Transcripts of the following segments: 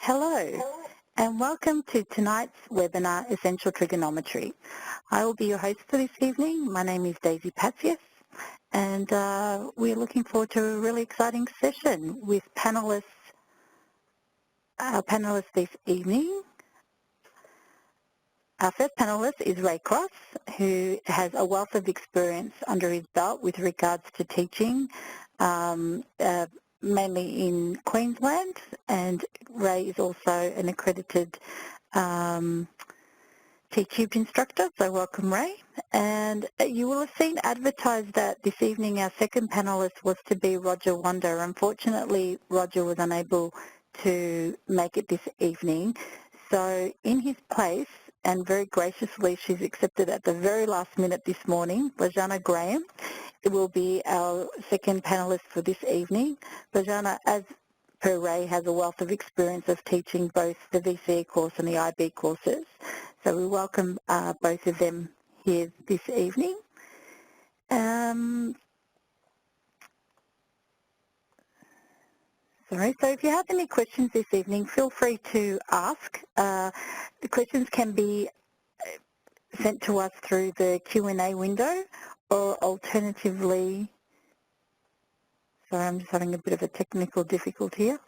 Hello, and welcome to tonight's webinar, Essential Trigonometry. I will be your host for this evening. My name is Daisy Patsias, and we're looking forward to a really exciting session with panelists. Our panelists this evening. Our first panelist is Ray Cross, who has a wealth of experience under his belt with regards to teaching, mainly in Queensland, and Ray is also an accredited T-Cube instructor, so welcome Ray. And you will have seen advertised that this evening our second panelist was to be Roger Wonder. Unfortunately, Roger was unable to make it this evening, so in his place, and very graciously she's accepted at the very last minute this morning, Bajana Graham will be our second panelist for this evening. Bajana, as per Ray, has a wealth of experience of teaching both the VCE course and the IB courses. So we welcome both of them here this evening. So if you have any questions this evening, feel free to ask. The questions can be sent to us through the Q&A window, or alternatively, sorry, I'm just having a bit of a technical difficulty here,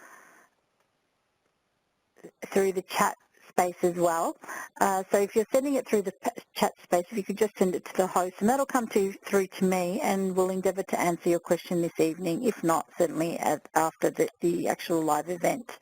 through the chat space as well. So if you're sending it through the chat space, if you could just send it to the host, and that'll come through to me, and we'll endeavour to answer your question this evening, if not, certainly after the actual live event.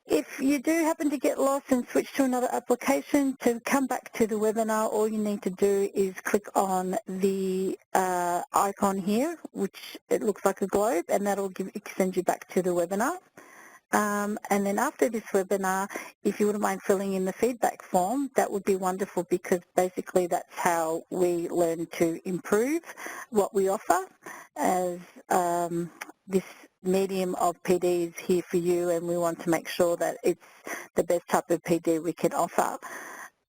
If you do happen to get lost and switch to another application, to come back to the webinar, all you need to do is click on the icon here, which it looks like a globe, and that'll send you back to the webinar. And then after this webinar, if you wouldn't mind filling in the feedback form, that would be wonderful, because basically that's how we learn to improve what we offer, as this medium of PD is here for you, and we want to make sure that it's the best type of PD we can offer.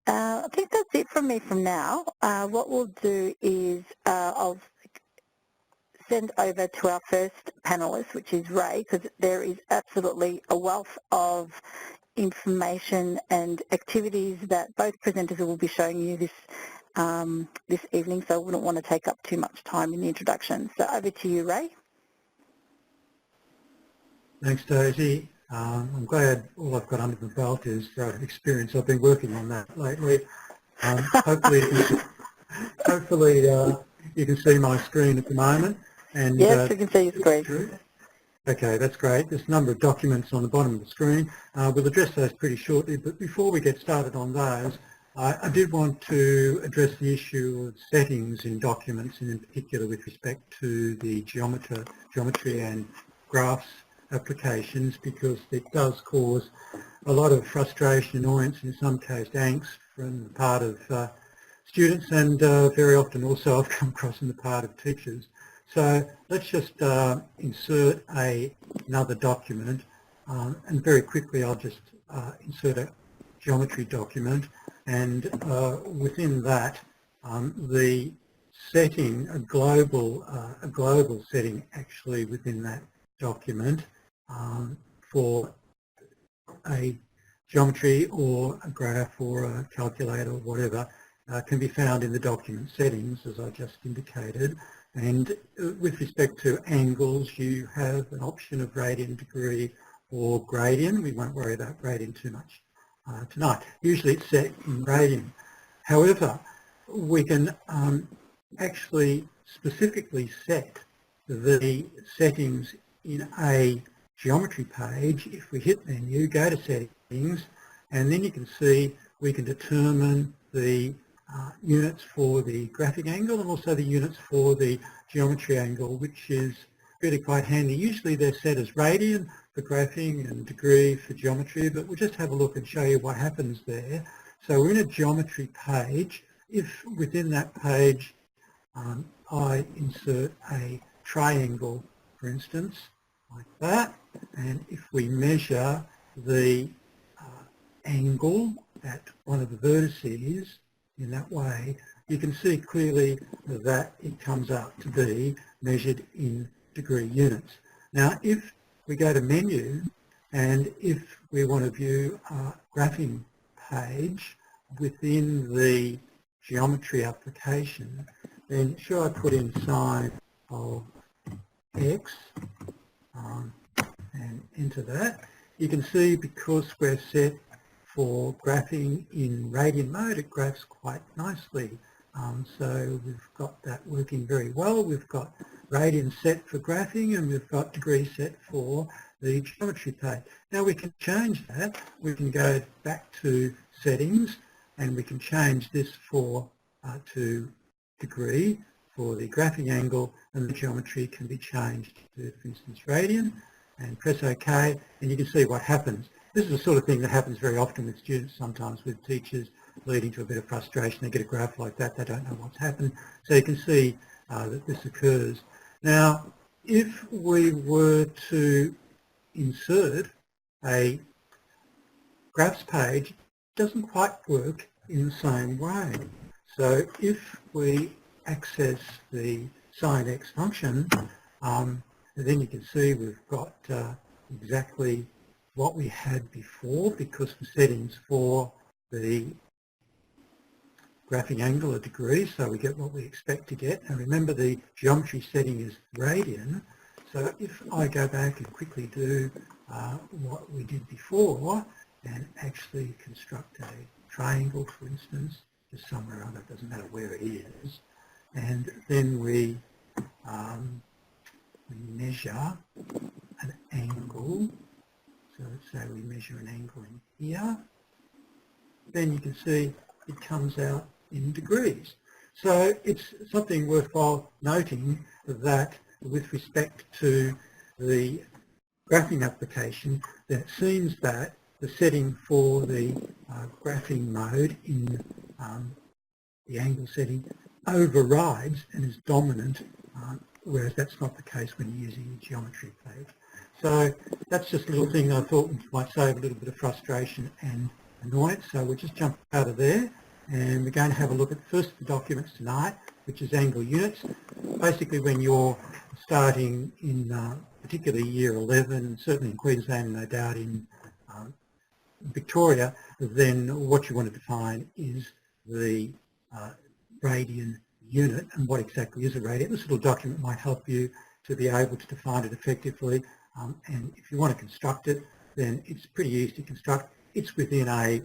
I think that's it from me from now. What we'll do is I'll send over to our first panelist, which is Ray, because there is absolutely a wealth of information and activities that both presenters will be showing you this evening, so I wouldn't want to take up too much time in the introduction. So over to you, Ray. Thanks, Daisy. I'm glad all I've got under the belt is experience. I've been working on that lately. Hopefully you can see my screen at the moment. And, yes, we can see your screen. Okay, that's great. There's a number of documents on the bottom of the screen. We'll address those pretty shortly, but before we get started on those, I did want to address the issue of settings in documents, and in particular with respect to the geometry and graphs applications, because it does cause a lot of frustration, annoyance, and in some cases angst from the part of students, and very often also I've come across in the part of teachers. So let's just insert another document, and very quickly I'll just insert a geometry document, and within that the setting, a global setting actually within that document for a geometry or a graph or a calculator or whatever can be found in the document settings, as I just indicated. And with respect to angles, you have an option of radian, degree or gradient. We won't worry about gradient too much tonight. Usually it's set in radian. However, we can actually specifically set the settings in a geometry page. If we hit menu, go to settings, and then you can see we can determine the units for the graphic angle and also the units for the geometry angle, which is really quite handy. Usually they're set as radian for graphing and degree for geometry, but we'll just have a look and show you what happens there. So we're in a geometry page. If within that page I insert a triangle, for instance, like that, and if we measure the angle at one of the vertices in that way, you can see clearly that it comes out to be measured in degree units. Now, if we go to menu And if we want to view a graphing page within the geometry application, then should I put in sine of x and enter that, you can see because we're set for graphing in radian mode, it graphs quite nicely. So we've got that working very well. We've got radian set for graphing and we've got degree set for the geometry page. Now we can change that. We can go back to settings and we can change this for to degree for the graphing angle, and the geometry can be changed to, for instance, radian, and press OK, and you can see what happens. This is the sort of thing that happens very often with students, sometimes with teachers, leading to a bit of frustration. They get a graph like that, they don't know what's happened. So you can see that this occurs. Now, if we were to insert a graphs page, it doesn't quite work in the same way. So if we access the sin x function, then you can see we've got exactly what we had before, because the settings for the graphing angle are degrees, so we get what we expect to get. And remember, the geometry setting is radian. So if I go back and quickly do what we did before and actually construct a triangle, for instance, just somewhere or other, it doesn't matter where it is, and then we measure an angle. So let's say we measure an angle in here, then you can see it comes out in degrees. So it's something worthwhile noting that with respect to the graphing application, that it seems that the setting for the graphing mode in the angle setting overrides and is dominant, whereas that's not the case when you're using the geometry page. So that's just a little thing I thought might save a little bit of frustration and annoyance. So we'll just jump out of there, and we're going to have a look at first the documents tonight, which is angle units. Basically, when you're starting in particularly year 11, and certainly in Queensland, no doubt in Victoria, then what you want to define is the radian unit and what exactly is a radian. This little document might help you to be able to define it effectively, and if you want to construct it, then it's pretty easy to construct. It's within a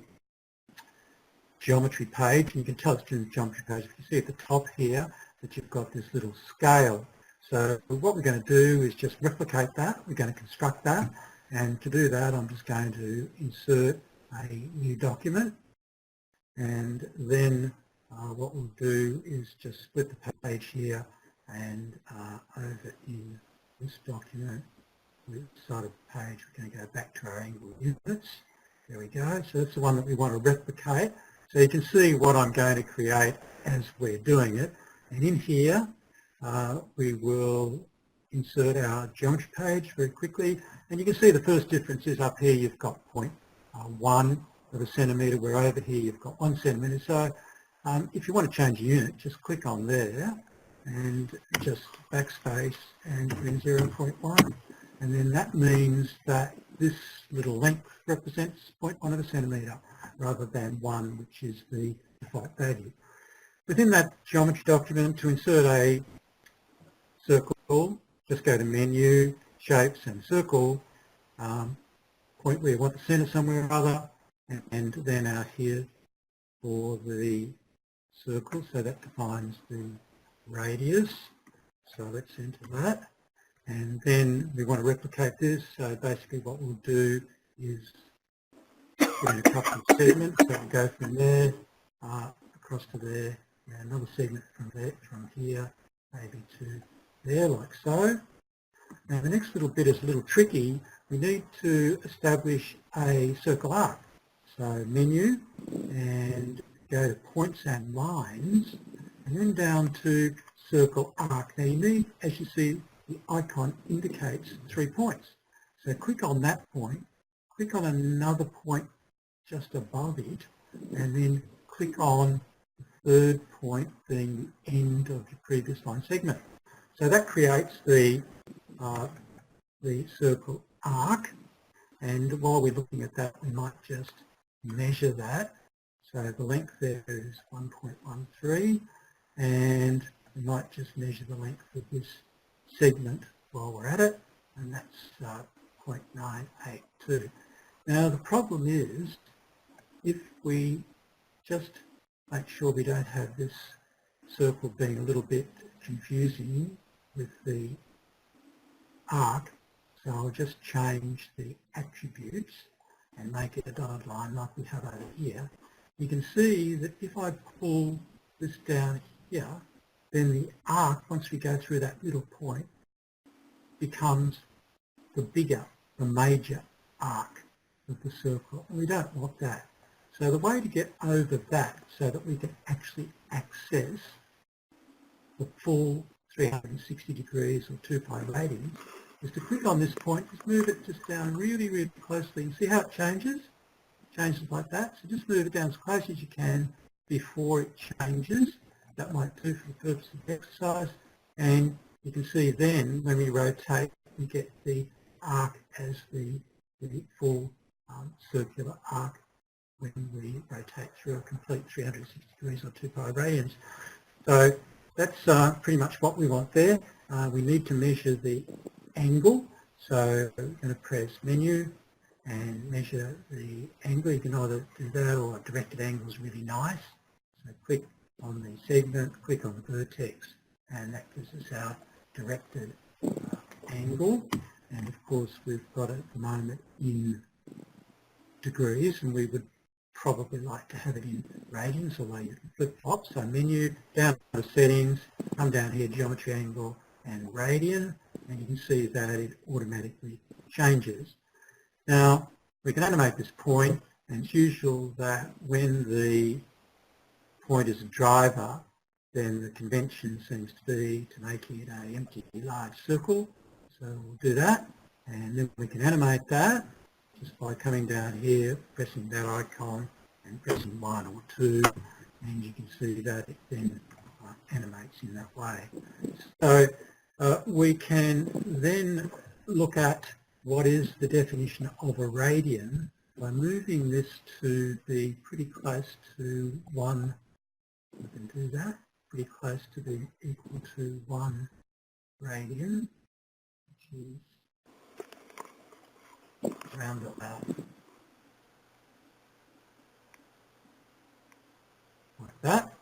geometry page, and you can tell it's in the geometry page. You can see at the top here that you've got this little scale. So what we're going to do is just replicate that. We're going to construct that, and to do that I'm just going to insert a new document, and then what we'll do is just split the page here, and over in this document, the side of the page, we're going to go back to our angle units. There we go. So that's the one that we want to replicate. So you can see what I'm going to create as we're doing it. And in here, we will insert our geometry page very quickly. And you can see the first difference is up here you've got 0.1 of a centimetre, where over here you've got 1 centimetre. So if you want to change a unit, just click on there and just backspace and put in 0.1. And then that means that this little length represents 0.1 of a centimetre rather than 1, which is the default value. Within that geometry document, to insert a circle, just go to Menu, Shapes and Circle, point where you want the centre somewhere or other, and then out here for the circle, so that defines the radius. So let's enter that. And then we want to replicate this, so basically what we'll do is put in a couple of segments, so we'll go from there across to there, and another segment from there, from here, maybe to there, like so. Now the next little bit is a little tricky. We need to establish a circle arc. So Menu, and go to Points and Lines, and then down to Circle Arc. Now you need, as you see, the icon indicates 3 points. So click on that point, click on another point just above it, and then click on the third point being the end of your previous line segment. So that creates the circle arc. And while we're looking at that, we might just measure that. So the length there is 1.13, and we might just measure the length of this segment while we're at it, and that's 0.982. Now the problem is, if we just make sure we don't have this circle being a little bit confusing with the arc, so I'll just change the attributes and make it a dotted line like we have over here. You can see that if I pull this down here, then the arc, once we go through that middle point, becomes the bigger, the major arc of the circle, and we don't want that. So the way to get over that so that we can actually access the full 360 degrees or 2 pi radians is to click on this point, just move it just down really, really closely, and see how it changes? It changes like that. So just move it down as close as you can before it changes. That might do for the purpose of the exercise. And you can see then when we rotate, we get the arc as the full circular arc when we rotate through a complete 360 degrees or 2 pi radians. So that's pretty much what we want there. We need to measure the angle, so we're going to press menu and measure the angle. You can either do that, or a directed angle is really nice. So click on the segment, click on the vertex, and that gives us our directed angle. And of course we've got it at the moment in degrees, and we would probably like to have it in radians, although you can flip-flop. So menu, down to settings, come down here, geometry angle and radian, and you can see that it automatically changes. Now we can animate this point, and it's usual that when the point is a driver, then the convention seems to be to make it an empty large circle. So we'll do that, and then we can animate that just by coming down here, pressing that icon and pressing 1 or 2, and you can see that it then animates in that way. So we can then look at what is the definition of a radian by moving this to be pretty close to 1. We can do that, pretty close to be equal to 1 radian, which is around about like that.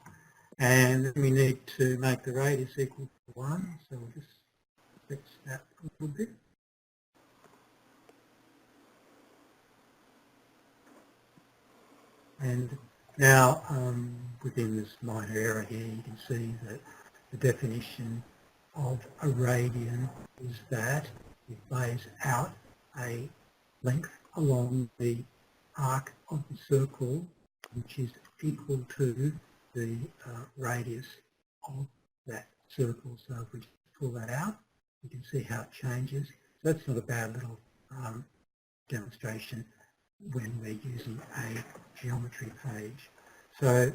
And then we need to make the radius equal to 1, so we'll just stretch that a little bit. And now within this minor error here, you can see that the definition of a radian is that it lays out a length along the arc of the circle which is equal to the radius of that circle. So if we pull that out, you can see how it changes. So that's not a bad little demonstration when we're using a geometry page. So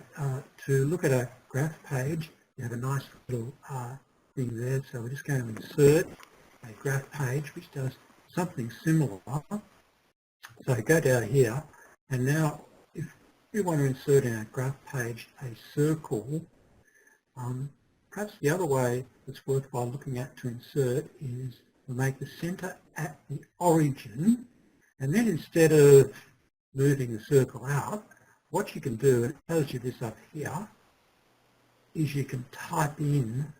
to look at a graph page, you have a nice little thing there. So we're just going to insert a graph page which does something similar. So go down here, and now if we want to insert in our graph page a circle, perhaps the other way that's worthwhile looking at to insert is to make the centre at the origin, and then instead of moving the circle out, what you can do, and it tells you this up here, is you can type in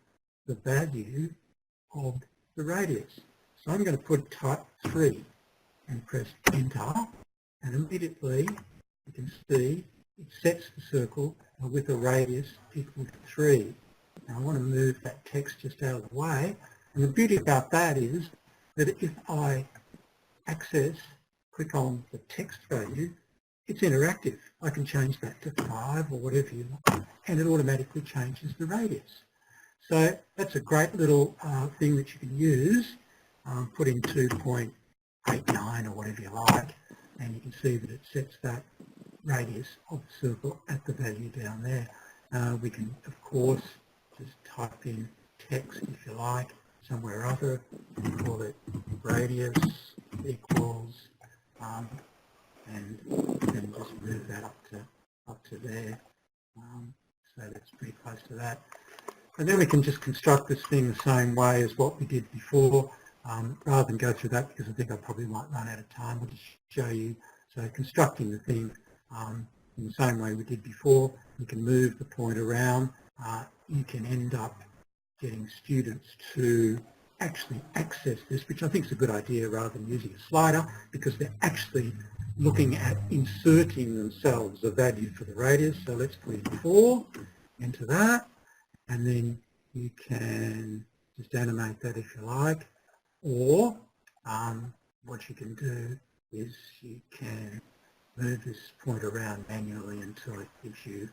the value of the radius. So I'm going to put type 3 and press enter, and immediately you can see it sets the circle with a radius equal to 3. Now I want to move that text just out of the way, and the beauty about that is that if I click on the text value, it's interactive. I can change that to 5 or whatever you want, and it automatically changes the radius. So that's a great little thing that you can use. Put in 2.89 or whatever you like, and you can see that it sets that radius of the circle at the value down there. We can, of course, just type in text, if you like, somewhere or other, and call it radius equals and then just move that up to there. So that's pretty close to that. And then we can just construct this thing the same way as what we did before. Rather than go through that, because I think I probably might run out of time, I'll just show you. So constructing the thing in the same way we did before, you can move the point around. You can end up getting students to actually access this, which I think is a good idea rather than using a slider, because they're actually looking at inserting themselves a value for the radius. So let's put in 4 into that, and then you can just animate that if you like. Or what you can do is you can move this point around manually until it gives you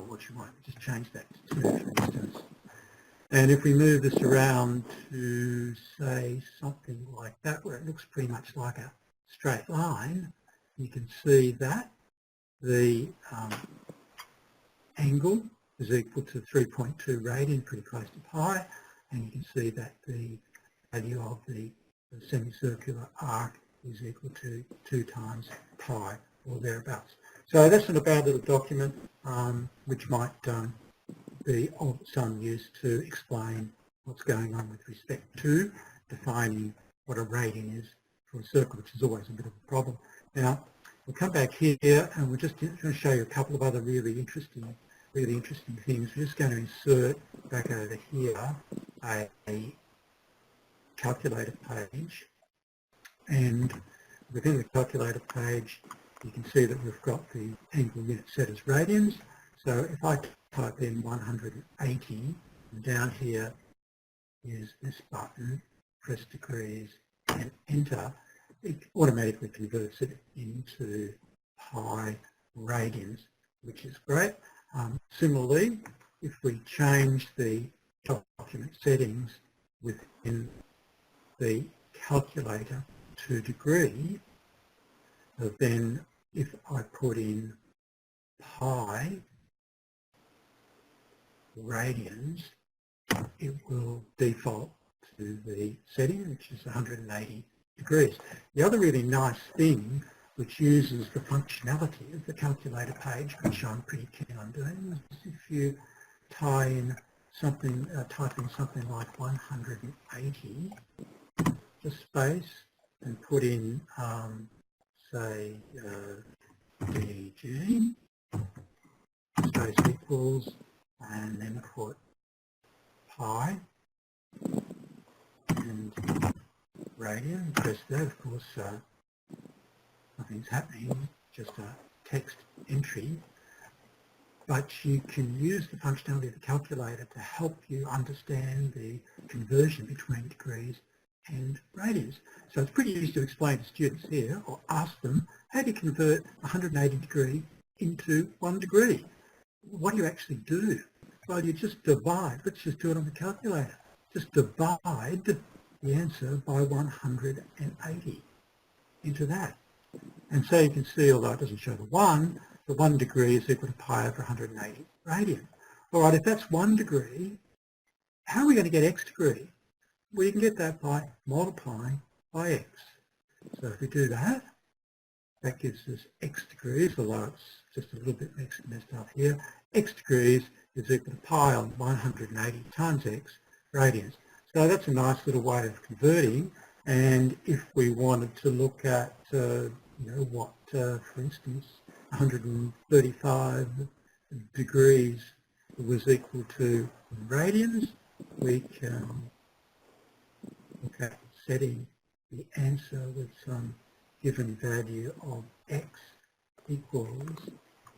what you want. Just change that to 2, for instance. And if we move this around to, say, something like that, where it looks pretty much like a straight line, you can see that the angle is equal to 3.2 radian, pretty close to pi, and you can see that the value of the semicircular arc is equal to 2 times pi, or thereabouts. So that's not a bad little document, which might be of some use to explain what's going on with respect to defining what a radian is for a circle, which is always a bit of a problem. Now, we'll come back here and we're just going to show you a couple of other really interesting things. We're just going to insert back over here a calculator page, and within the calculator page you can see that we've got the angle unit set as radians. So if I type in 180, and down here is this button, press degrees and enter, it automatically converts it into pi radians, which is great. Similarly, if we change the document settings within the calculator to degree, then if I put in pi radians, it will default to the setting, which is 180 degrees. The other really nice thing, which uses the functionality of the calculator page, which I'm pretty keen on doing, is if you type in something like 180, just space, and put in, say, DG, space equals, and then put pi and radian, press that. Of course, nothing's happening, just a text entry. But you can use the functionality of the calculator to help you understand the conversion between degrees and radians. So it's pretty easy to explain to students here, or ask them, how do you convert 180 degree into 1 degree? What do you actually do? Well, you just divide. Let's just do it on the calculator. Just divide the answer by 180 into that. And so you can see, although it doesn't show the 1 degree is equal to pi over 180 radian. All right, if that's 1 degree, how are we going to get x degree? Well, you can get that by multiplying by x. So if we do that, that gives us x degrees, although it's just a little bit messed up here. X degrees is equal to pi on 180 times x radians. So that's a nice little way of converting. And if we wanted to look at, what, for instance, 135 degrees was equal to radians, we can look at setting the answer with some given value of x equals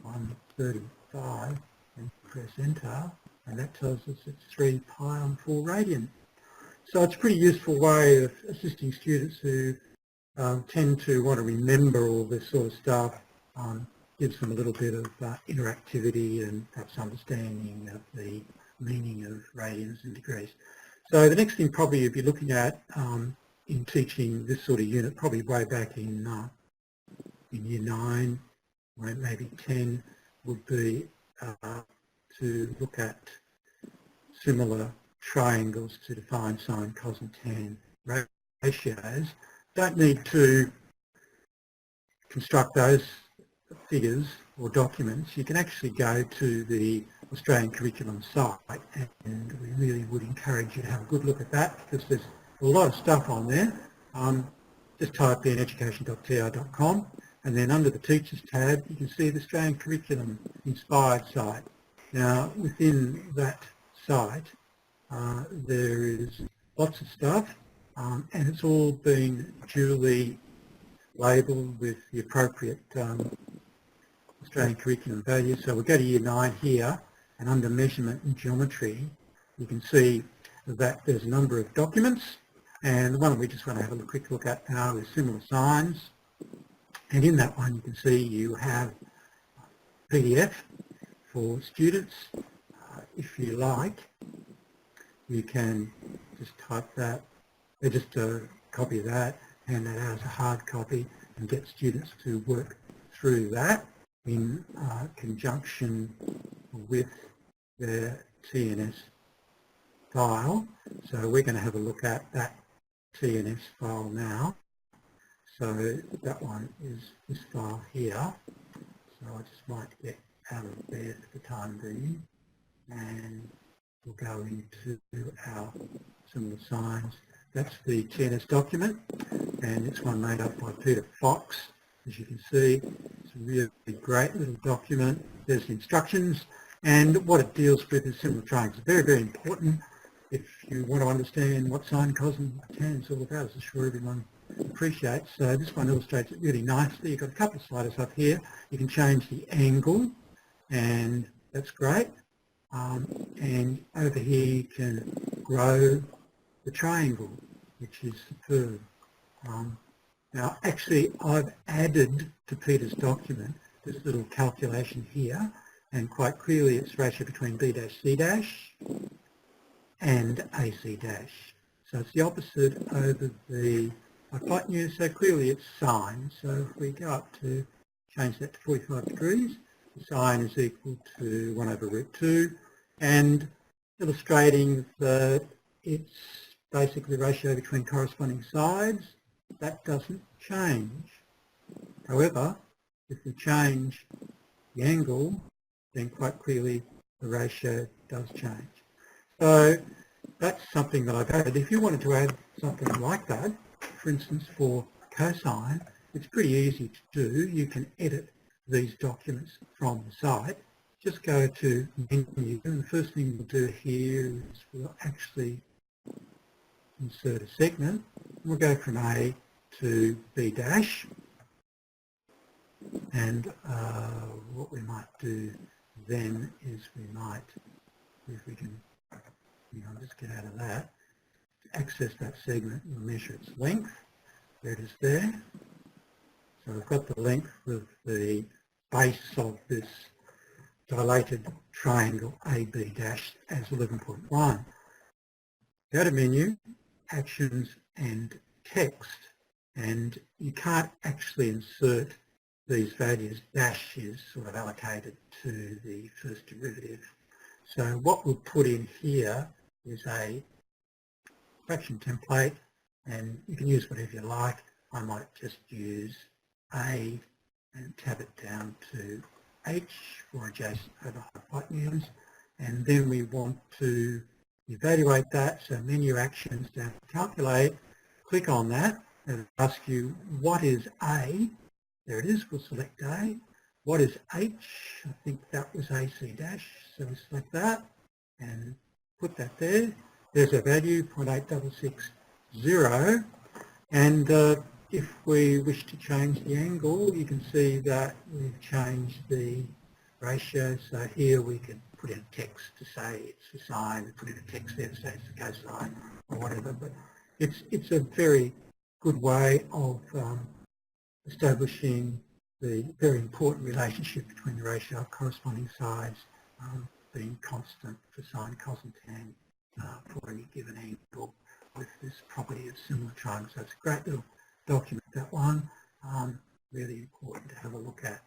135 and press enter, and that tells us it's 3 pi on 4 radian. So it's a pretty useful way of assisting students who tend to want to remember all this sort of stuff. Gives them a little bit of interactivity and perhaps understanding of the meaning of radians and degrees. So the next thing probably you'd be looking at in teaching this sort of unit, probably way back in year 9, or maybe 10, would be to look at similar triangles to define sine, cos and tan ratios. Don't need to construct those figures or documents, you can actually go to the Australian curriculum site, and we really would encourage you to have a good look at that, because there's a lot of stuff on there. Just type in education.ti.com, and then under the Teachers tab you can see the Australian Curriculum Inspired site. Now within that site there is lots of stuff, and it's all been duly labelled with the appropriate Australian curriculum values. So we'll go to Year 9 here, and under Measurement and Geometry you can see that there's a number of documents, and the one we just want to have a quick look at now is Similar Signs. And in that one you can see you have PDF for students. If you like, you can just type that, just a copy of that, and that as a hard copy, and get students to work through that in conjunction with their TNS file. So we're going to have a look at that TNS file now. So that one is this file here. So I just might get out of there for the time being, and we'll go into our Similar Signs. That's the TNS document, and it's one made up by Peter Fox. As you can see, it's a really great little document. There's the instructions, and what it deals with is similar triangles. Very, very important if you want to understand what sine, cos and tan is all about, as I'm sure everyone appreciates. So this one illustrates it really nicely. You've got a couple of sliders up here. You can change the angle, and that's great. And over here you can grow the triangle, which is superb. Now actually I've added to Peter's document this little calculation here, and quite clearly it's ratio between B dash C dash and AC dash. So it's the opposite over the hypotenuse, so clearly it's sine. So if we go up to change that to 45 degrees, the sine is equal to 1 over root 2, and illustrating that it's basically the ratio between corresponding sides. That doesn't change. However, if we change the angle, then quite clearly the ratio does change. So that's something that I've added. If you wanted to add something like that, for instance for cosine, it's pretty easy to do. You can edit these documents from the site. Just go to Menu, and the first thing we'll do here is we'll actually insert a segment. We'll go from A to B dash, and what we might do then is we might, if we can, just get out of that, to access that segment, we'll measure its length. There it is there. So we've got the length of the base of this dilated triangle AB dash as 11.1. Go to Menu, Actions and Text, and you can't actually insert these values. Dash is sort of allocated to the first derivative. So what we'll put in here is a fraction template, and you can use whatever you like. I might just use A and tab it down to H for adjacent over hypotenuse, and then we want to evaluate that. So Menu Actions down to Calculate, click on that, and it'll ask you what is A. There it is, we'll select A. What is H? I think that was AC dash, so we select that and put that there. There's a value, 0.8660, and if we wish to change the angle, you can see that we've changed the ratio. So here we can put in text to say it's the sine, put in a text there to say it's the cosine or whatever. But it's a very good way of establishing the very important relationship between the ratio of corresponding sides being constant for sine, cos and tan for any given angle with this property of similar triangles. So it's a great little document, that one, really important to have a look at.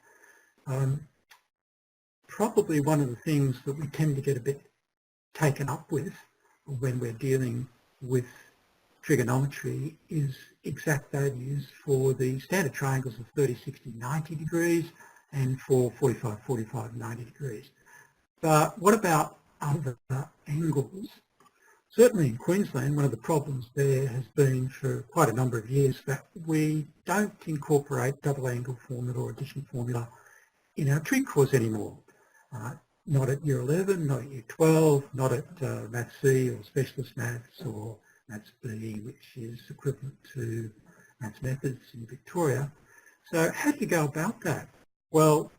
Probably one of the things that we tend to get a bit taken up with when we're dealing with trigonometry is exact values for the standard triangles of 30, 60, 90 degrees and for 45, 45, 90 degrees. But what about other angles? Certainly in Queensland, one of the problems there has been for quite a number of years that we don't incorporate double angle formula or addition formula in our trig course anymore. Not at Year 11, not at Year 12, not at Maths C or Specialist Maths or Maths B, which is equivalent to Maths Methods in Victoria. So how do you go about that? Well,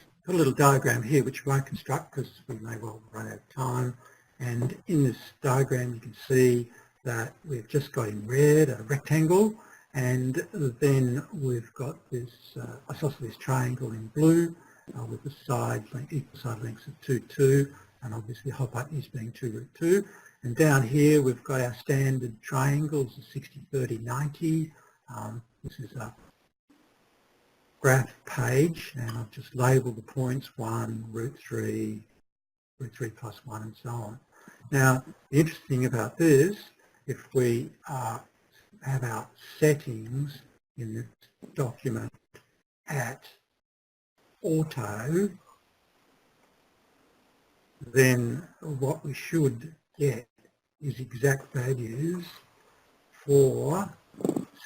I've got a little diagram here which we won't construct because we may well run out of time. And in this diagram you can see that we've just got in red a rectangle, and then we've got this isosceles triangle in blue with the equal side lengths of 2, 2, and obviously hypotenuse being 2 root 2. And down here we've got our standard triangles of 60, 30, 90. This is a graph page, and I've just labelled the points 1, root 3 plus 1, and so on. Now, the interesting thing about this, if we have our settings in this document at auto, then what we should get is exact values for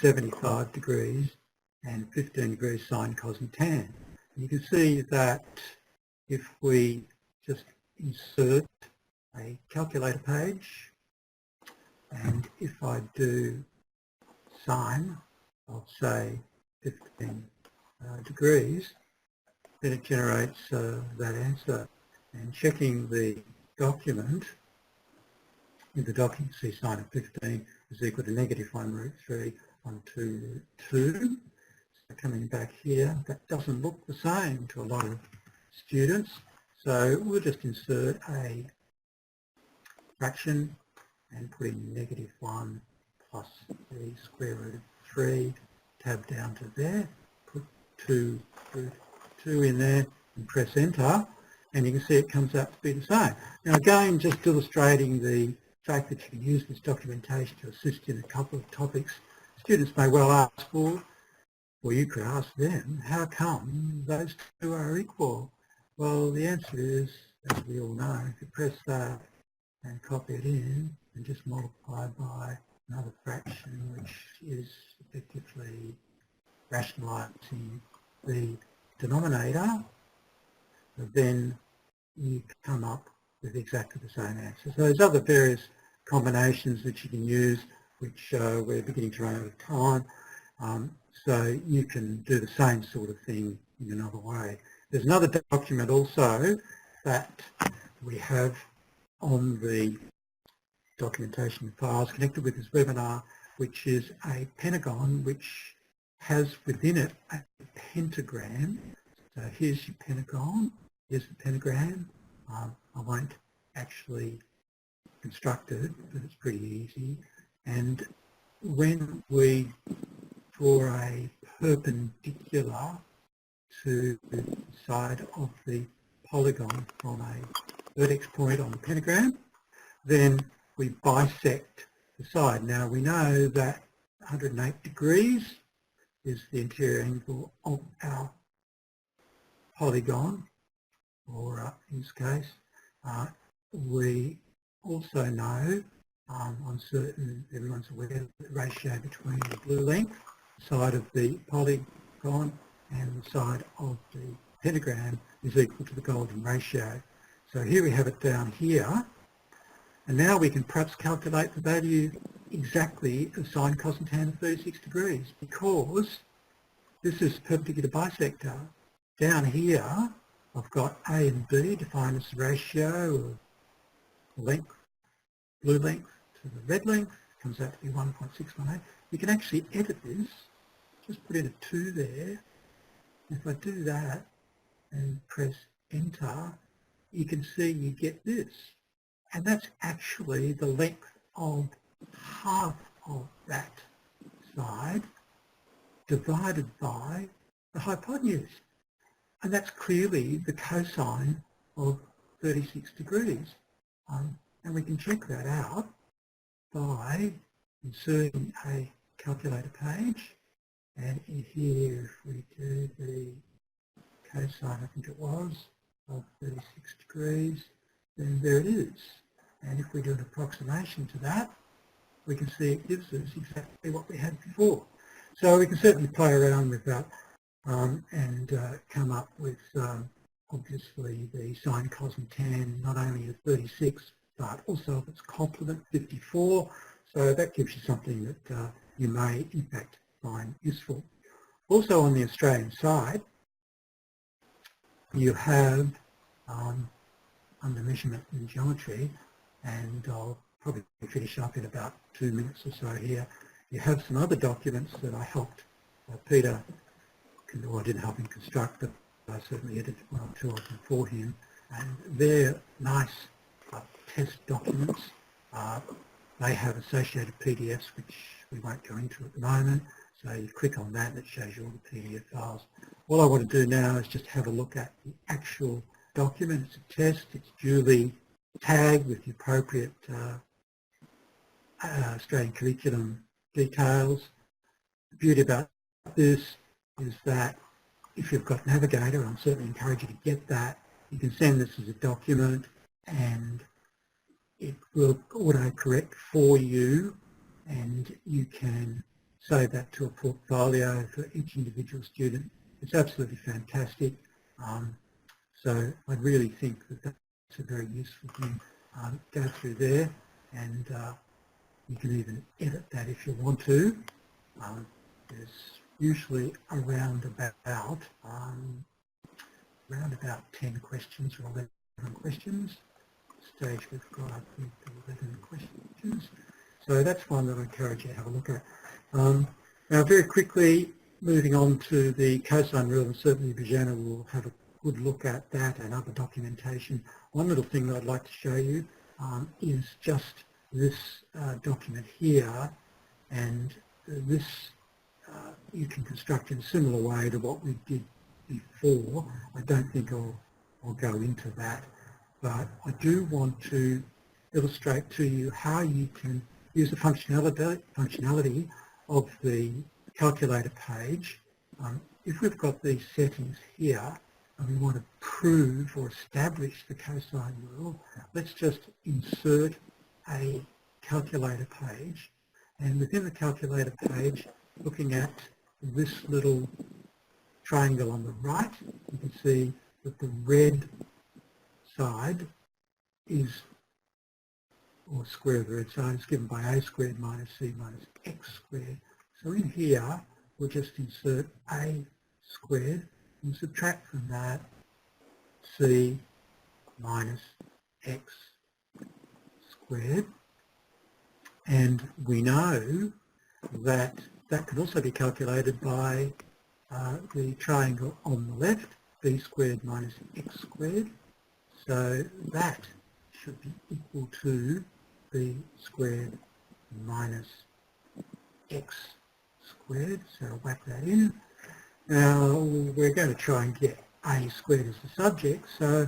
75 degrees and 15 degrees sine, cos and tan. And you can see that if we just insert a calculator page, and if I do sine of say 15 degrees, then it generates that answer. And checking the document, in the document you see sine of 15 is equal to negative 1 root 3 on 2 root 2. So coming back here, that doesn't look the same to a lot of students. So we'll just insert a fraction and put in negative 1 plus the square root of 3, tab down to there, put 2 root 2 in there and press enter, and you can see it comes out to be the same. Now again, just illustrating the fact that you can use this documentation to assist in a couple of topics, students may well ask for, or you could ask them, how come those two are equal? Well, the answer is, as we all know, if you press that and copy it in and just multiply by another fraction, which is effectively rationalising the denominator, then you come up with exactly the same answer. So there's other various combinations that you can use, which we're beginning to run out of time. So you can do the same sort of thing in another way. There's another document also that we have on the documentation files connected with this webinar, which is a pentagon which has within it a pentagram. So here's your pentagon, here's the pentagram. I won't actually construct it, but it's pretty easy. And when we draw a perpendicular to the side of the polygon from a vertex point on the pentagram, then we bisect the side. Now we know that 108 degrees is the interior angle of our polygon, or in this case, we also know, I'm certain everyone's aware of the ratio between the blue length, side of the polygon, and the side of the pentagram is equal to the golden ratio. So here we have it down here, and now we can perhaps calculate the value exactly of sine, cos and tan of 36 degrees, because this is perpendicular bisector. Down here I've got A and B defined as the ratio of length, blue length to the red length, comes out to be 1.618. You can actually edit this, just put in a 2 there. If I do that and press enter, you can see you get this. And that's actually the length of half of that side divided by the hypotenuse. And that's clearly the cosine of 36 degrees. And we can check that out by inserting a calculator page, and in here if we do the cosine, I think it was, of 36 degrees, then there it is. And if we do an approximation to that, we can see it gives us exactly what we had before. So we can certainly play around with that and come up with obviously the sine, cos and tan, not only of 36 but also of its complement 54. So that gives you something that you may in fact find useful. Also on the Australian side, you have under measurement in geometry, and I'll probably finish up in about 2 minutes or so here, you have some other documents that I helped Peter, well I didn't help him construct, but I certainly edited one or two of them for him, and they're nice test documents. They have associated PDFs which we won't go into at the moment, so you click on that and it shows you all the PDF files. All I want to do now is just have a look at the actual document. It's a test, it's duly tagged with the appropriate Australian curriculum details. The beauty about this is that if you've got Navigator, I'll certainly encourage you to get that. You can send this as a document and it will auto-correct for you, and you can save that to a portfolio for each individual student. It's absolutely fantastic. So I really think that that's a very useful thing. Go through there and you can even edit that if you want to. There's usually around about 10 questions or 11 questions. Stage we've got, I think, 11 questions. So that's one that I encourage you to have a look at. Now very quickly, moving on to the cosine rule, and certainly Bijana will have a good look at that and other documentation. One little thing that I'd like to show you is just this document here, and this you can construct in a similar way to what we did before. I don't think I'll go into that, but I do want to illustrate to you how you can use the functionality of the calculator page. If we've got these settings here and we want to prove or establish the cosine rule, let's just insert a calculator page, and within the calculator page, looking at this little triangle on the right, you can see that the red side is, or square of the red side, is given by a squared minus c minus x squared. So in here, we'll just insert a squared and subtract from that c minus x squared. And we know that that can also be calculated by the triangle on the left, b squared minus x squared. So that should be equal to b squared minus x squared. So I'll whack that in. Now we're going to try and get a squared as the subject. So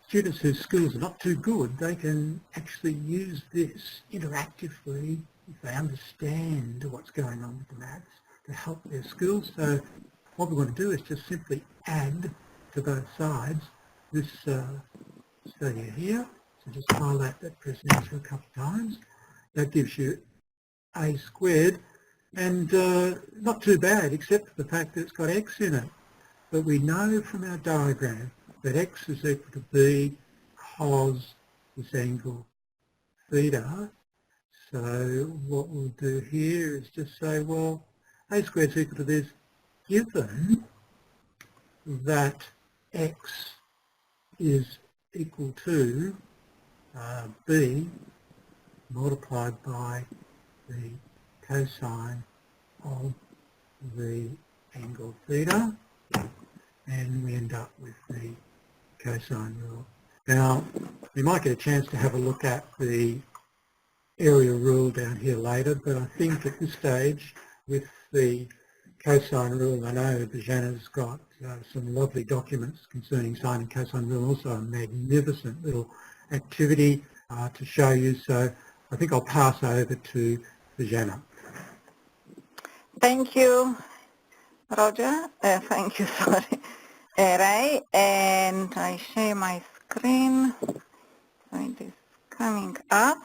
students whose skills are not too good, they can actually use this interactively if they understand what's going on with the maths to help their skills. So what we want to do is just simply add to both sides this failure here. So just highlight that, press enter a couple of times. That gives you a squared, and not too bad except for the fact that it's got x in it. But we know from our diagram that x is equal to b cos this angle theta. So what we'll do here is just say, well, a squared is equal to this given that x is equal to b multiplied by the cosine of the angle theta, and we end up with the cosine rule. Now, we might get a chance to have a look at the area rule down here later, but I think at this stage, with the cosine rule, I know Bijana's got some lovely documents concerning sine and cosine rule, also a magnificent little activity to show you. So I think I'll pass over to Jana. Thank you, Roger. Thank you, sorry, Ray. And I share my screen. So it is coming up.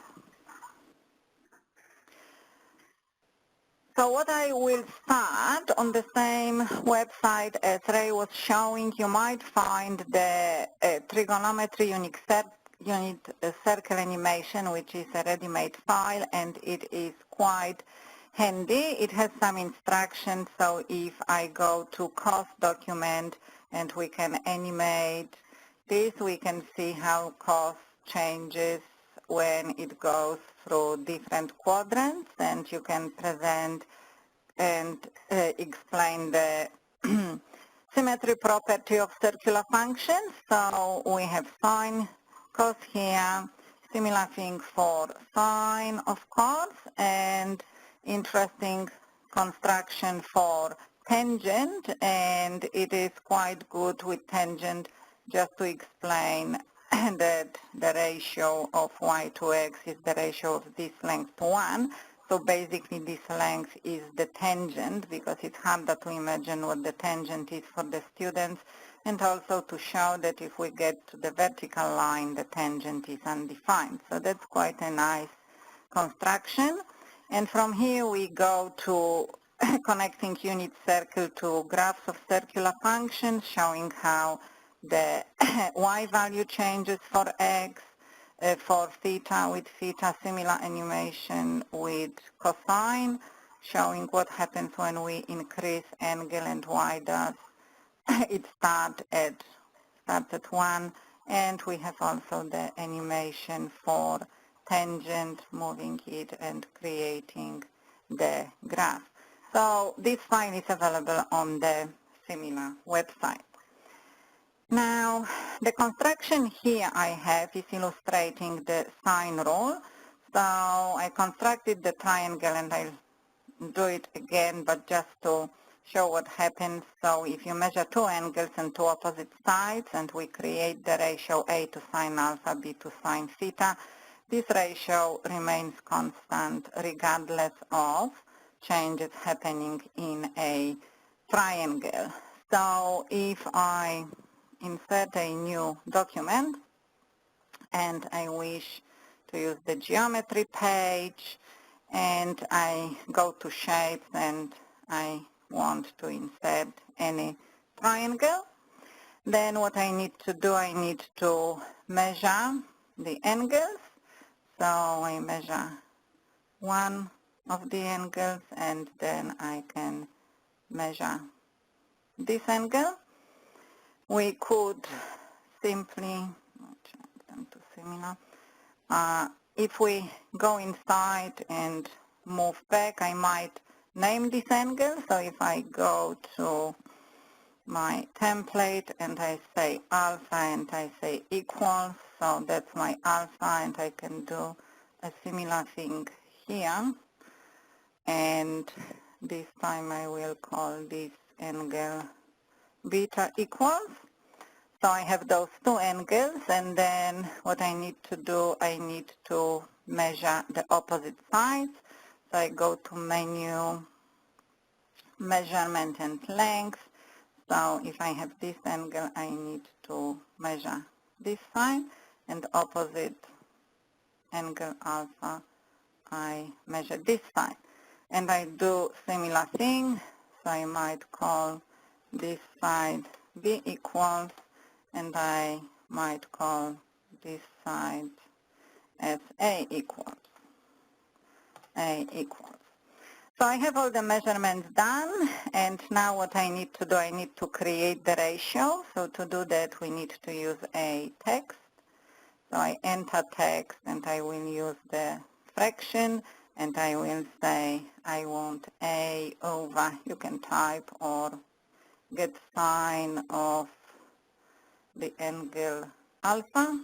So what I will start on the same website as Ray was showing, you might find the trigonometry unit circle animation, which is a ready-made file, and it is quite handy. It has some instructions, so if I go to cost document and we can animate this, we can see how cost changes when it goes through different quadrants, and you can present and explain the symmetry property of circular functions. So we have sine, cos here, similar thing for sine, of course, and interesting construction for tangent, and it is quite good with tangent just to explain that the ratio of y to x is the ratio of this length to 1. So basically this length is the tangent, because it's harder to imagine what the tangent is for the students, and also to show that if we get to the vertical line, the tangent is undefined. So that's quite a nice construction. And from here we go to connecting unit circle to graphs of circular functions, showing how the y value changes for x, for theta with theta, similar animation with cosine, showing what happens when we increase angle and why does it start at 1, and we have also the animation for tangent, moving it and creating the graph. So this file is available on the similar website. Now, the construction here I have is illustrating the sine rule. So I constructed the triangle, and I'll do it again, but just to show what happens. So if you measure two angles and two opposite sides, and we create the ratio A to sine alpha, B to sine theta, this ratio remains constant regardless of changes happening in a triangle. So if I insert a new document and I wish to use the geometry page, and I go to shapes and I want to insert any triangle, then what I need to do, I need to measure the angles. So I measure one of the angles, and then I can measure this angle. We could simply change them to similar. If we go inside and move back, I might name this angle. So if I go to my template and I say alpha and I say equals, so that's my alpha, and I can do a similar thing here. And this time I will call this angle beta equals. So I have those two angles, and then what I need to do, I need to measure the opposite sides. So I go to menu, measurement and length. So if I have this angle, I need to measure this side, and opposite angle alpha, I measure this side. And I do similar thing, so I might call this side B equals, and I might call this side as A equals. So I have all the measurements done, and now what I need to do, I need to create the ratio. So to do that, we need to use a text. So I enter text, and I will use the fraction, and I will say I want A over, you can type, or get sine of the angle alpha,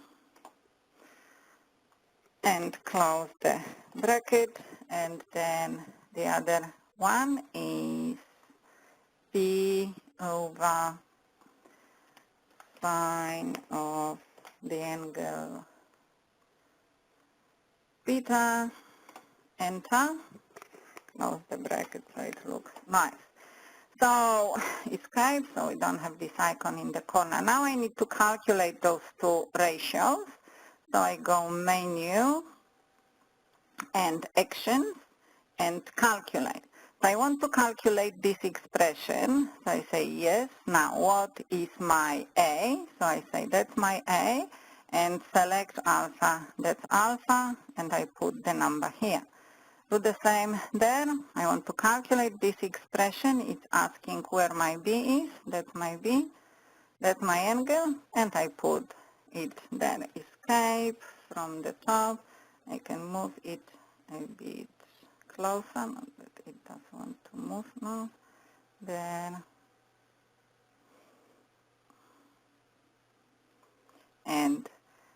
and close the bracket, and then the other one is B over sine of the angle beta, enter, close the bracket so it looks nice. So escape, so we don't have this icon in the corner. Now I need to calculate those two ratios. So I go menu and actions and calculate. So I want to calculate this expression. So I say yes. Now what is my A? So I say that's my A and select alpha. That's alpha and I put the number here. Do the same there. I want to calculate this expression. It's asking where my B is. That's my B. That's my angle and I put it there. Escape from the top. I can move it a bit closer, but it doesn't want to move now. There. And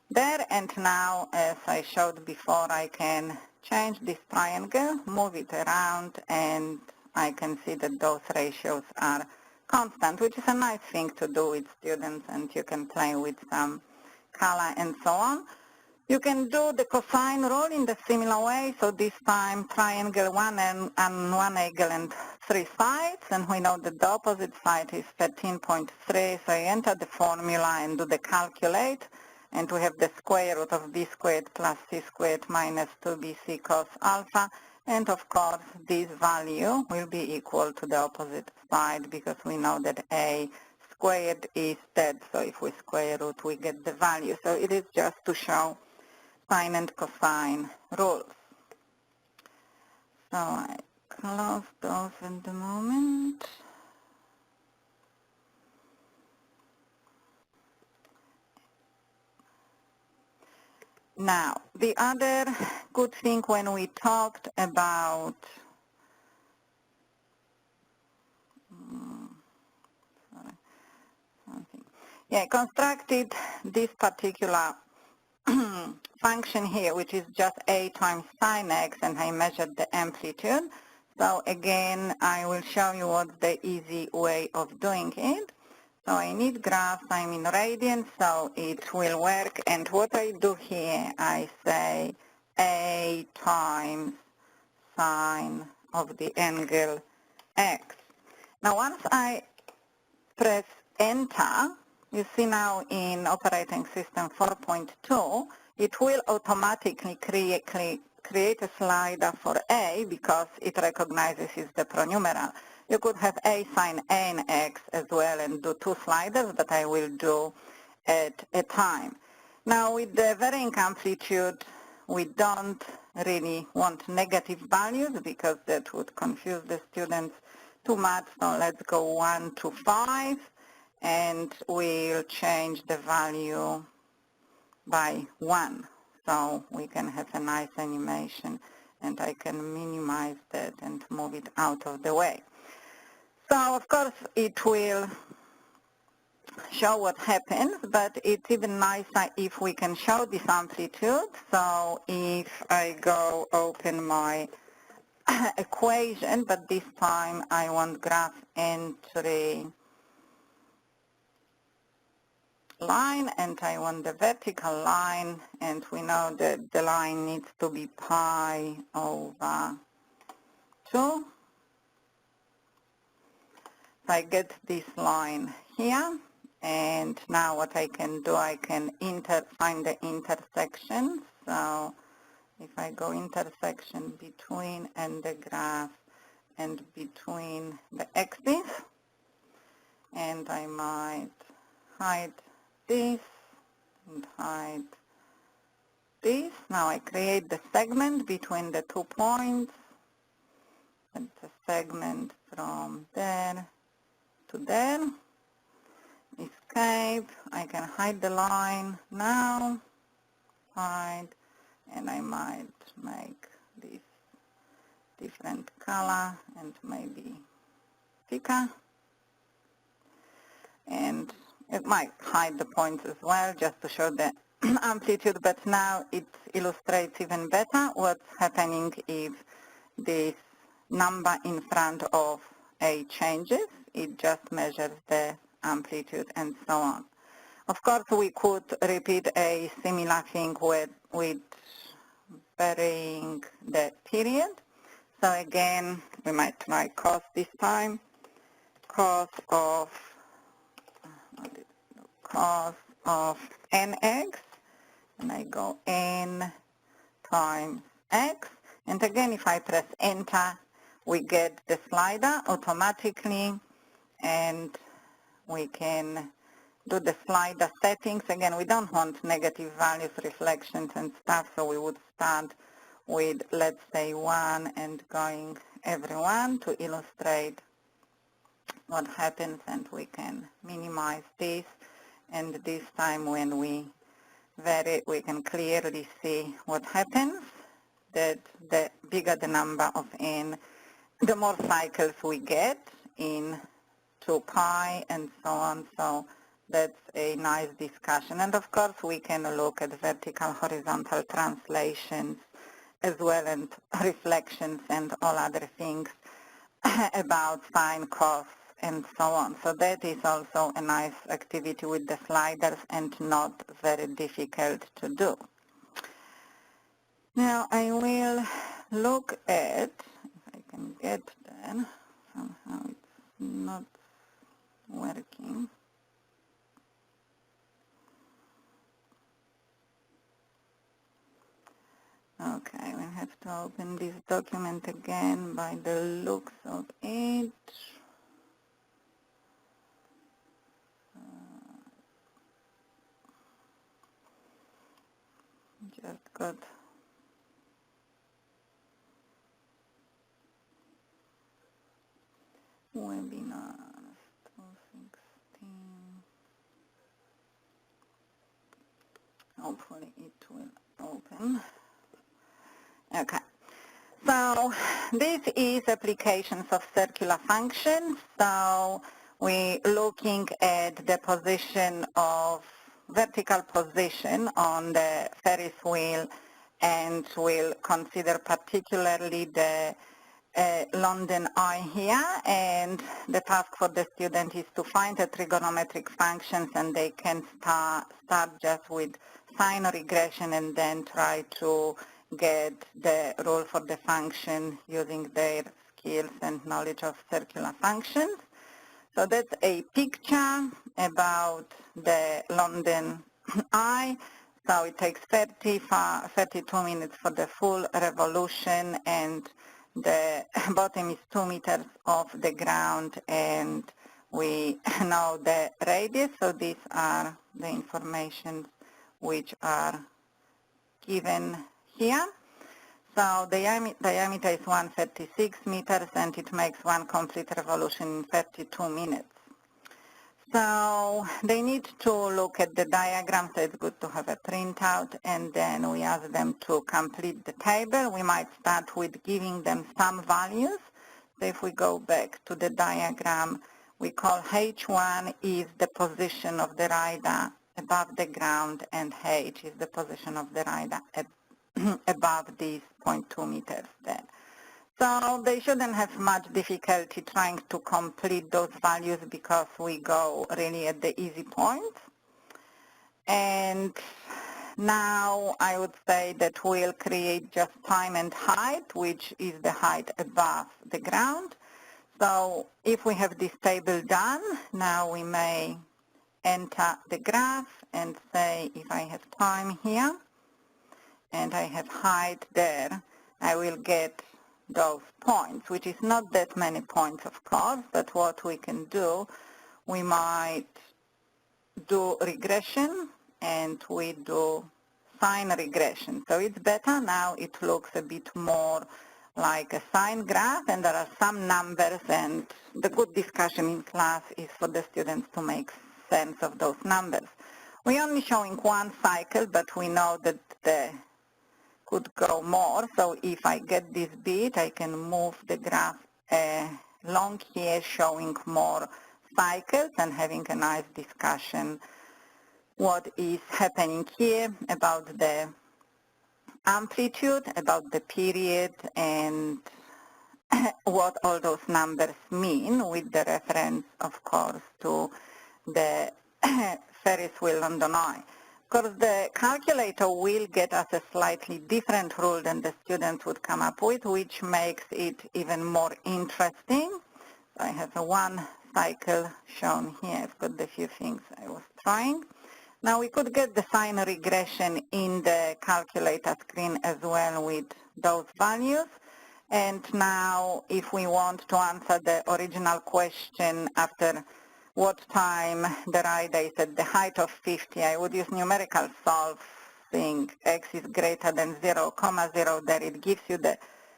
there, and now, as I showed before, I can change this triangle, move it around, and I can see that those ratios are constant, which is a nice thing to do with students, and you can play with some color and so on. You can do the cosine rule in the similar way, so this time triangle 1 and 1 angle and 3 sides, and we know that the opposite side is 13.3, so you enter the formula and do the calculate, and we have the square root of b squared plus c squared minus 2bc cos alpha, and of course this value will be equal to the opposite side because we know that a squared is that, so if we square root we get the value. So it is just to show sine and cosine rules. So I close those at the moment. Now, the other good thing when we talked about constructed this particular function here, which is just a times sine x, and I measured the amplitude. So again, I will show you what's the easy way of doing it. So I need graphs, I'm in radians, so it will work. And what I do here, I say a times sine of the angle x. Now once I press enter, you see now in operating system 4.2, it will automatically create a slider for A because it recognizes it's the pronumeral. You could have A sine n x as well and do two sliders, but I will do at a time. Now with the varying amplitude, we don't really want negative values because that would confuse the students too much. So let's go 1 to 5. And we'll change the value by 1. So we can have a nice animation, and I can minimize that and move it out of the way. So of course it will show what happens, but it's even nicer if we can show this amplitude. So if I go open my equation, but this time I want graph entry line, and I want the vertical line, and we know that the line needs to be pi over 2. So I get this line here, and now what I can do, I can find the intersection. So if I go intersection between and the graph and between the axes, and I might hide this and hide this. Now I create the segment between the 2 points, and the segment from there to there. Escape. I can hide the line now, hide, and I might make this different color and maybe thicker. And it might hide the points as well, just to show the amplitude, but now it illustrates even better what's happening if this number in front of A changes. It just measures the amplitude and so on. Of course, we could repeat a similar thing with varying the period. So again, we might try cos this time. Cos of nx, and I go n times x, and again if I press enter we get the slider automatically, and we can do the slider settings. Again, we don't want negative values, reflections and stuff, so we would start with, let's say, 1 and going every one to illustrate what happens, and we can minimize this, and this time when we vary we can clearly see what happens, that the bigger the number of n, the more cycles we get in 2 pi and so on. So that's a nice discussion. And of course we can look at vertical, horizontal translations as well, and reflections and all other things about sine, cos, and so on. So that is also a nice activity with the sliders and not very difficult to do. Now I will look at, if I can get there, somehow it's not working. Okay, we have to open this document again by the looks of it. Just got webinars 216. Hopefully it will open. Okay. So this is applications of circular functions. So we're looking at the position of vertical position on the Ferris wheel, and we'll consider particularly the London Eye here, and the task for the student is to find the trigonometric functions, and they can start just with sine regression and then try to get the rule for the function using their skills and knowledge of circular functions. So that's a picture about the London Eye. So it takes 32 minutes for the full revolution, and the bottom is 2 meters off the ground, and we know the radius. So these are the information which are given here. So the diameter is 136 meters, and it makes one complete revolution in 32 minutes. So they need to look at the diagram, so it's good to have a printout, and then we ask them to complete the table. We might start with giving them some values. So if we go back to the diagram, we call H1 is the position of the rider above the ground, and H is the position of the rider above these 0.2 meters there. So they shouldn't have much difficulty trying to complete those values, because we go really at the easy points. And now I would say that we'll create just time and height, which is the height above the ground. So if we have this table done, now we may enter the graph and say, if I have time here and I have height there, I will get those points, which is not that many points, of course, but what we can do, we might do regression, and we do sine regression. So it's better now. It looks a bit more like a sine graph, and there are some numbers, and the good discussion in class is for the students to make sense of those numbers. We're only showing one cycle, but we know that the could go more. So if I get this bit, I can move the graph along here, showing more cycles and having a nice discussion what is happening here about the amplitude, about the period, and what all those numbers mean, with the reference, of course, to the Ferris wheel London Eye. Of course, the calculator will get us a slightly different rule than the students would come up with, which makes it even more interesting. So I have a one cycle shown here. I've got the few things I was trying. Now we could get the sign regression in the calculator screen as well with those values. And now if we want to answer the original question after what time the rider is at the height of 50, I would use numerical solving x is greater than 0, 0, there it gives you the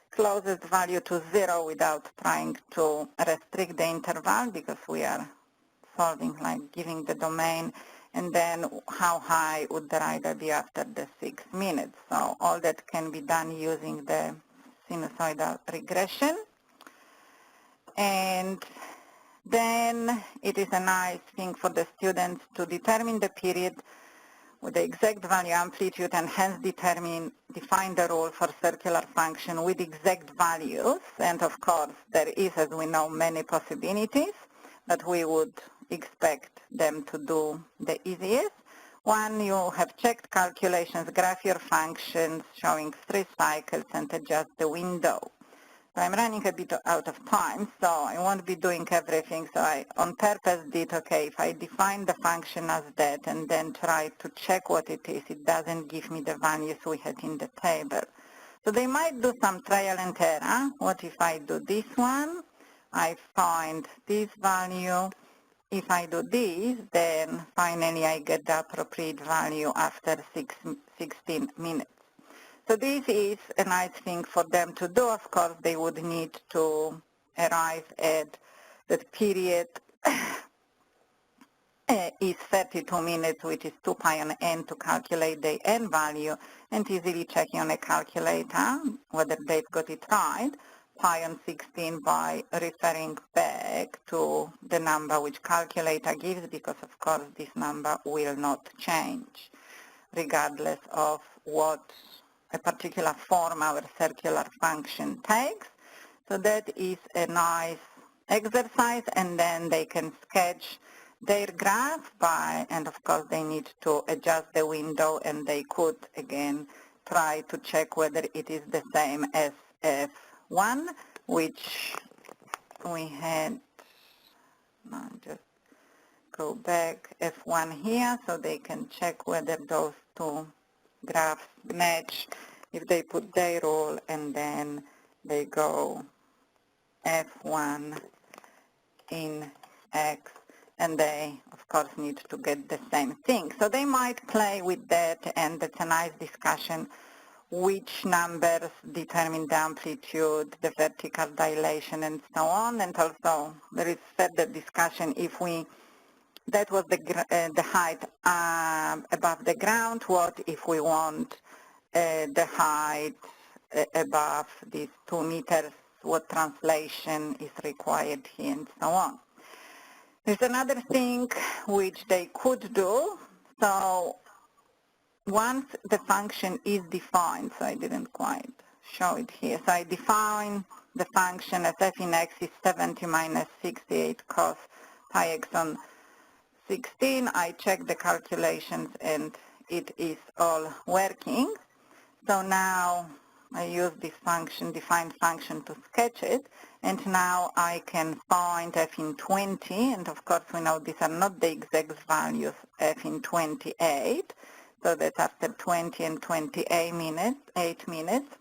closest value to 0 without trying to restrict the interval because we are solving like giving the domain, and then how high would the rider be after the 6 minutes. So all that can be done using the sinusoidal regression. And then it is a nice thing for the students to determine the period with the exact value amplitude and hence define the rule for circular function with exact values. And of course, there is, as we know, many possibilities, but we would expect them to do the easiest. One, you have checked calculations, graph your functions, showing 3 cycles, and adjust the window. So I'm running a bit out of time, so I won't be doing everything. So I, on purpose, did, okay, if I define the function as that and then try to check what it is, it doesn't give me the values we had in the table. So they might do some trial and error. What if I do this one? I find this value. If I do this, then finally I get the appropriate value after 16 minutes. So this is a nice thing for them to do. Of course, they would need to arrive at that period is 32 minutes, which is 2 pi on n to calculate the n value, and easily checking on a calculator whether they've got it right, pi on 16 by referring back to the number which calculator gives, because of course this number will not change regardless of what a particular form our circular function takes. So that is a nice exercise, and then they can sketch their graph by, and of course they need to adjust the window, and they could again try to check whether it is the same as F1, which we had. I'll just go back F1 here so they can check whether those two graphs match if they put their rule and then they go F1 in X, and they of course need to get the same thing. So they might play with that, and it's a nice discussion which numbers determine the amplitude, the vertical dilation, and so on. And also there is further discussion if that was the height above the ground. What if we want the height above these 2 meters? What translation is required here, and so on. There's another thing which they could do. So once the function is defined, so I didn't quite show it here. So I define the function as f in x is 70 minus 68 cos pi x on 16. I check the calculations and it is all working. So now I use this function, defined function, to sketch it, and now I can find f in 20, and of course we know these are not the exact values, f in 28, so that's after 20 and 28 minutes, 8 minutes,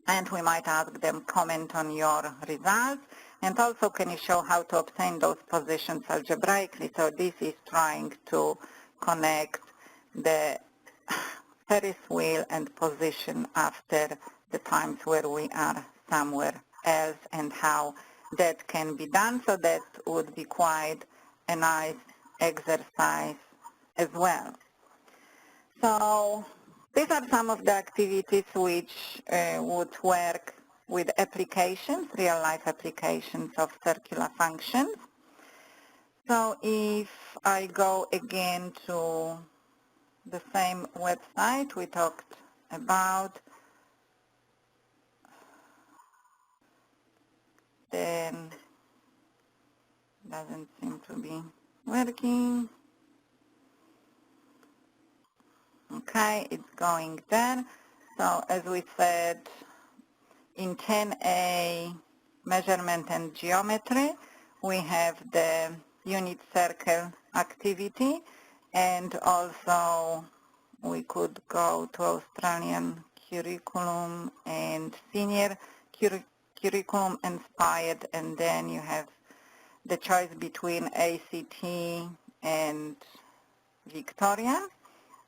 and we might ask them, comment on your results. And also, can you show how to obtain those positions algebraically? So this is trying to connect the Ferris wheel and position after the times where we are somewhere else, and how that can be done. So that would be quite a nice exercise as well. So these are some of the activities which would work with applications, real-life applications of circular functions. So if I go again to the same website we talked about, then doesn't seem to be working. Okay, it's going there. So as we said, in 10A measurement and geometry, we have the unit circle activity, and also we could go to Australian curriculum and senior curriculum inspired, and then you have the choice between ACT and Victorian.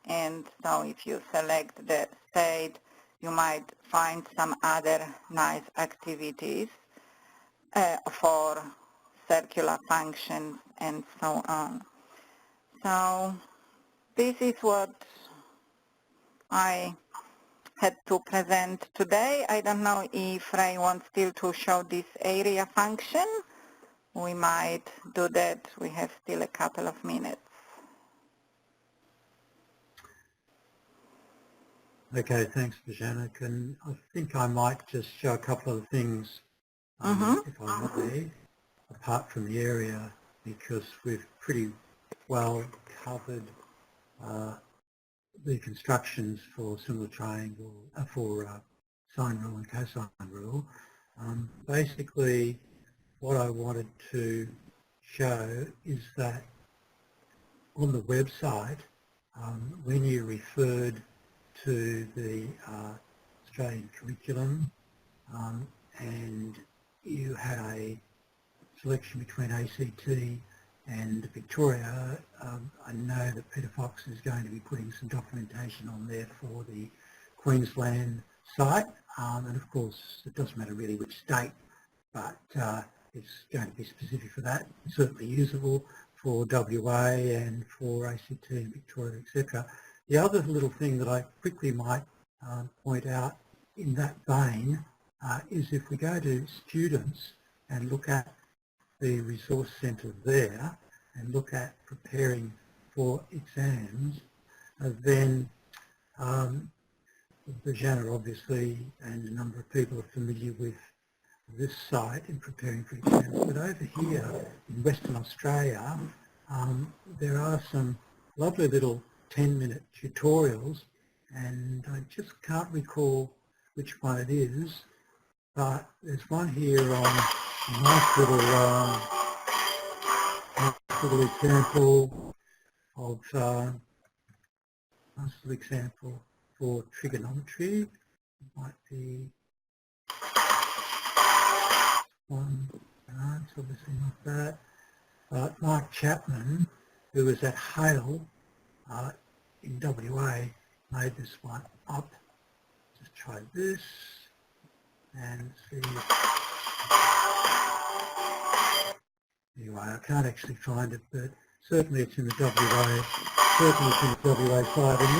And so if you select the state, you might find some other nice activities for circular functions and so on. So this is what I had to present today. I don't know if Ray wants still to show this area function. We might do that. We have still a couple of minutes. Okay, thanks, Bojana. I think I might just show a couple of things, if I may, apart from the area, because we've pretty well covered the constructions for similar triangle, for sine rule and cosine rule. Basically, what I wanted to show is that on the website, when you referred to the Australian curriculum and you had a selection between ACT and Victoria, I know that Peter Fox is going to be putting some documentation on there for the Queensland site, and of course it doesn't matter really which state, but it's going to be specific for that, certainly usable for WA and for ACT and Victoria, etc. The other little thing that I quickly might point out in that vein is if we go to students and look at the resource centre there and look at preparing for exams, then Bojana obviously and a number of people are familiar with this site in preparing for exams, but over here in Western Australia there are some lovely little 10-minute tutorials, and I just can't recall which one it is, but there's one here on a nice little example of for trigonometry. It might be one, no, it's obviously not that. But Mark Chapman, who was at Hale in WA, made this one up. Just try this and see. Anyway, I can't actually find it, but certainly it's in the WA. Certainly it's in the WA side, and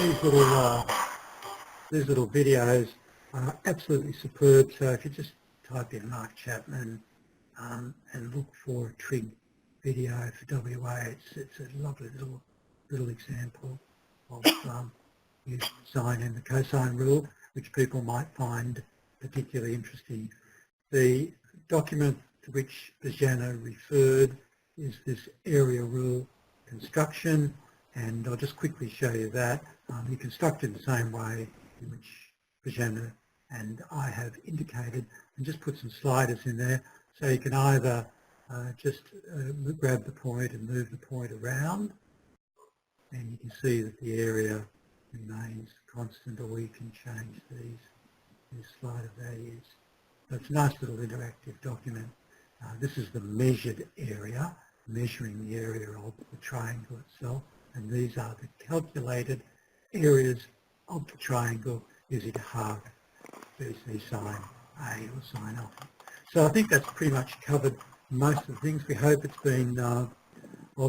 these little videos are absolutely superb. So if you just type in Mark Chapman and look for a trig video for WA, it's a lovely little example of using the sine and the cosine rule, which people might find particularly interesting. The document to which Bojana referred is this area rule construction, and I'll just quickly show you that. You construct it the same way in which Bojana and I have indicated, and just put some sliders in there, so you can either just grab the point and move the point around, and you can see that the area remains constant, or you can change these slider values. So it's a nice little interactive document. This is the measured area, measuring the area of the triangle itself, and these are the calculated areas of the triangle using half BC sine A or sine alpha. So I think that's pretty much covered most of the things. We hope it's been of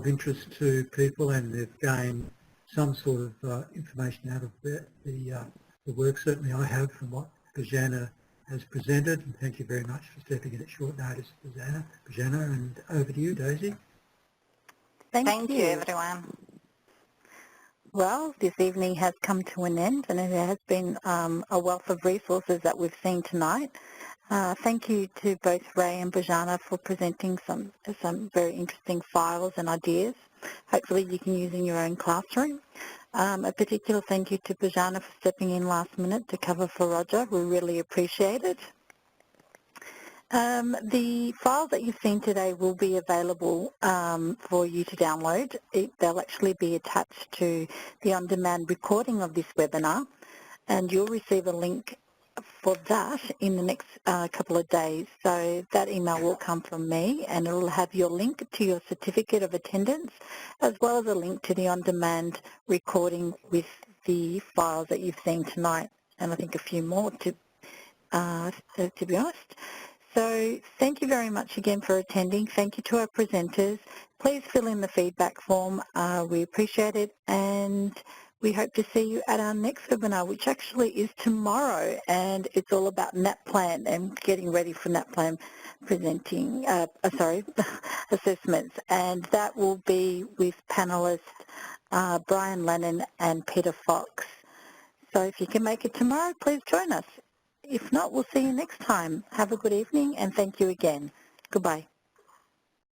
interest to people and they've gained some sort of information out of the work. Certainly I have, from what Bojana has presented, and thank you very much for stepping in at short notice, Bojana, and over to you, Daisy. Thank you, everyone. Well, this evening has come to an end, and it has been a wealth of resources that we've seen tonight. Thank you to both Ray and Bojana for presenting some very interesting files and ideas. Hopefully you can use in your own classroom. A particular thank you to Bajana for stepping in last minute to cover for Roger. We really appreciate it. The files that you've seen today will be available for you to download. They'll actually be attached to the on-demand recording of this webinar, and you'll receive a link for that in the next couple of days. So that email will come from me, and it will have your link to your certificate of attendance, as well as a link to the on-demand recording with the files that you've seen tonight, and I think a few more to be honest. So thank you very much again for attending. Thank you to our presenters. Please fill in the feedback form. We appreciate it, and we hope to see you at our next webinar, which actually is tomorrow, and it's all about NAPLAN and getting ready for NAPLAN presenting, assessments, and that will be with panelists Brian Lennon and Peter Fox. So if you can make it tomorrow, please join us. If not, we'll see you next time. Have a good evening, and thank you again. Goodbye.